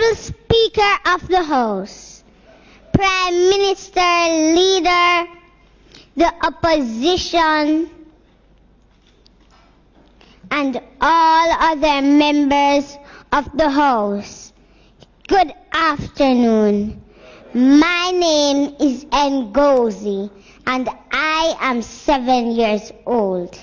Honorable Speaker of the House, Prime Minister, Leader, the Opposition, and all other members of the House, good afternoon. My name is Ngozi, and I am 7 years old.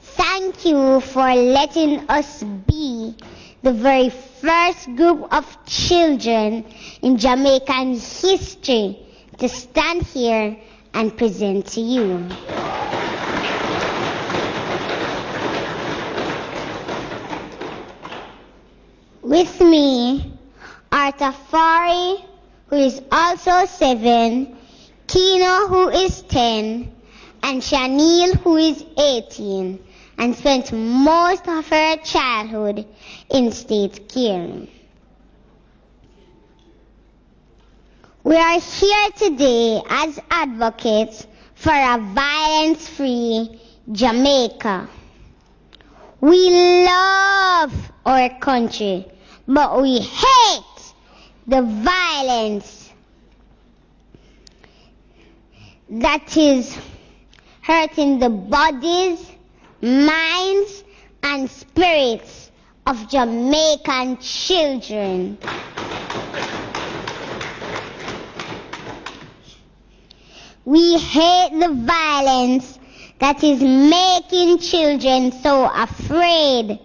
Thank you for letting us be the very first group of children in Jamaican history to stand here and present to you. With me are Tafari, who is also 7, Kino, who is 10, and Shanil, who is 18, and spent most of her childhood in state care. We are here today as advocates for a violence-free Jamaica. We love our country, but we hate the violence that is hurting the bodies, minds, and spirits of Jamaican children. We hate the violence that is making children so afraid,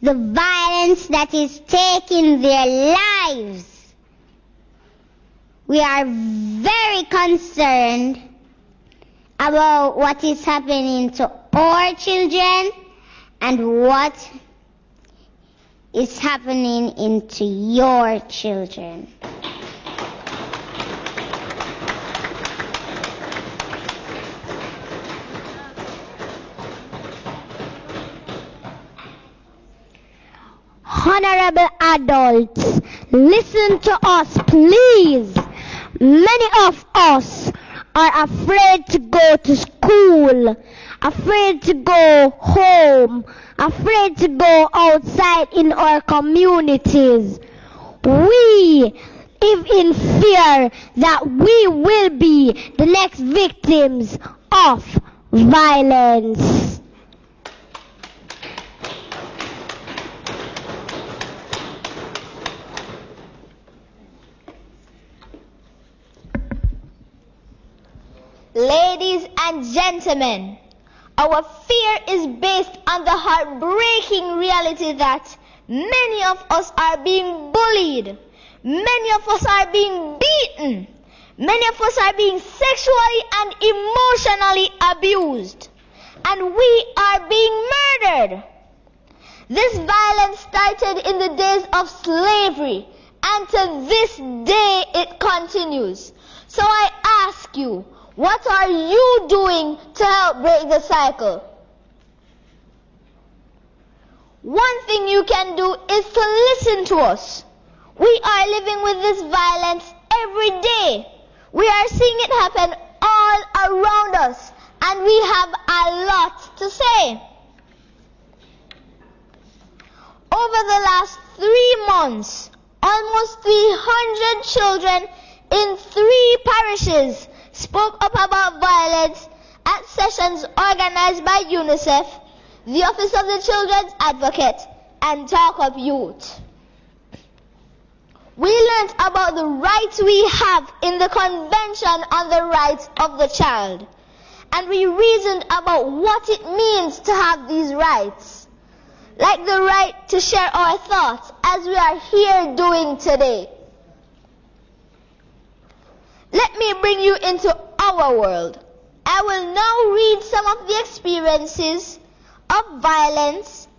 the violence that is taking their lives. We are very concerned about what is happening to our children and what is happening into your children. Honorable adults, listen to us, please. Many of us are afraid to go to school, afraid to go home, afraid to go outside in our communities. We live in fear that we will be the next victims of violence. Ladies and gentlemen, our fear is based on the heartbreaking reality that many of us are being bullied, many of us are being beaten, many of us are being sexually and emotionally abused, and we are being murdered. This violence started in the days of slavery, and to this day it continues. So I ask you, what are you doing to help break the cycle? One thing you can do is to listen to us. We are living with this violence every day. We are seeing it happen all around us, and we have a lot to say. Over the last 3 months, almost 300 children in 3 parishes spoke up about violence at sessions organized by UNICEF, the Office of the Children's Advocate, and Talk Up Youth. We learned about the rights we have in the Convention on the Rights of the Child, and we reasoned about what it means to have these rights, like the right to share our thoughts as we are here doing today. Let me bring you into our world. I will now read some of the experiences of violence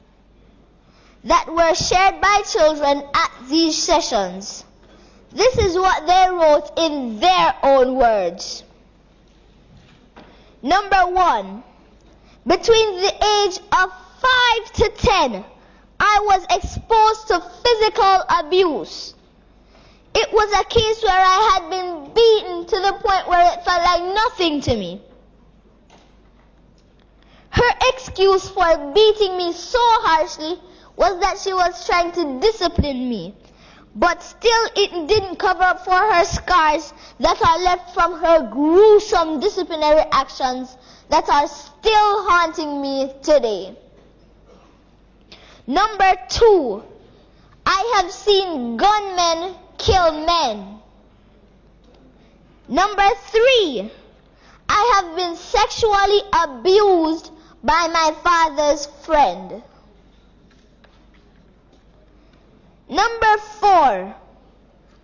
that were shared by children at these sessions. This is what they wrote in their own words. Number 1. Between the age of 5 to 10, I was exposed to physical abuse. It was a case where I had been beaten to the point where it felt like nothing to me. Her excuse for beating me so harshly was that she was trying to discipline me. but still it didn't cover up for her scars that are left from her gruesome disciplinary actions that are still haunting me today. Number 2, I have seen gunmen kill men. Number 3, I have been sexually abused by my father's friend. Number 4,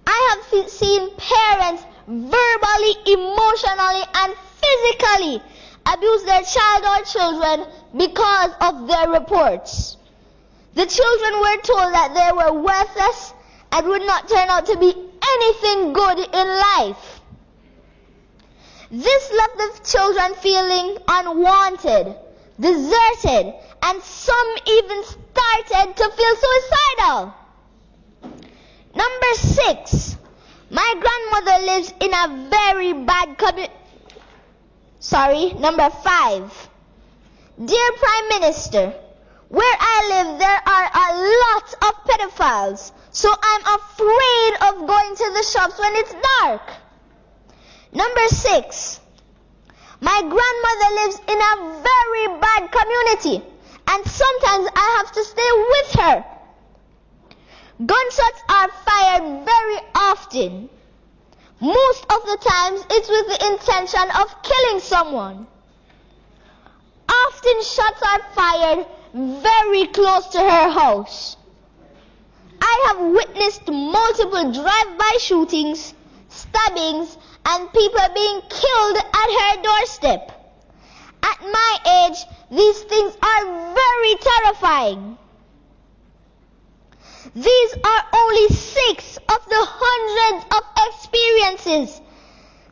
I have seen parents verbally, emotionally, and physically abuse their child or children because of their reports. The children were told that they were worthless and would not turn out to be anything good in life. This left the children feeling unwanted, deserted, and some even started to feel suicidal. Number 6, my grandmother lives in a very bad community. Number 5, dear Prime Minister, where I live there are a lot of pedophiles, so I'm afraid of going to the shops when it's dark. Number 6, my grandmother lives in a very bad community, and sometimes I have to stay with her. Gunshots are fired very often. Most of the times it's with the intention of killing someone. Often shots are fired very close to her house. I have witnessed multiple drive-by shootings, stabbings, and people being killed at her doorstep. At my age, these things are very terrifying. These are only 6 of the hundreds of experiences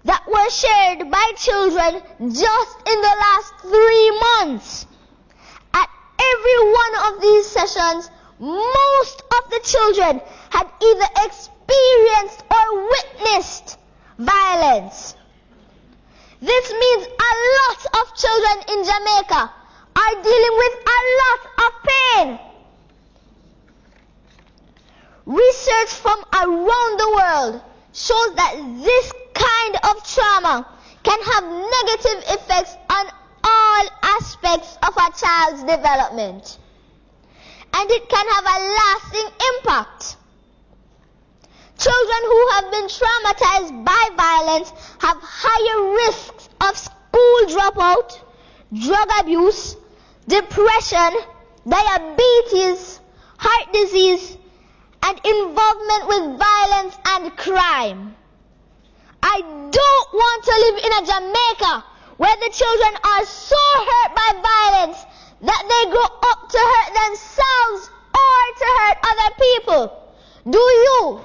that were shared by children just in the last 3 months. At every one of these sessions, most of the children had either experienced or witnessed violence. This means a lot of children in Jamaica are dealing with a lot of pain. Research from around the world shows that this kind of trauma can have negative effects on all aspects of a child's development, and it can have a lasting impact. Children who have been traumatized by violence have higher risks of school dropout, drug abuse, depression, diabetes, heart disease, and involvement with violence and crime. I don't want to live in a Jamaica where the children are so hurt by violence that they grow up to hurt themselves or to hurt other people. Do you?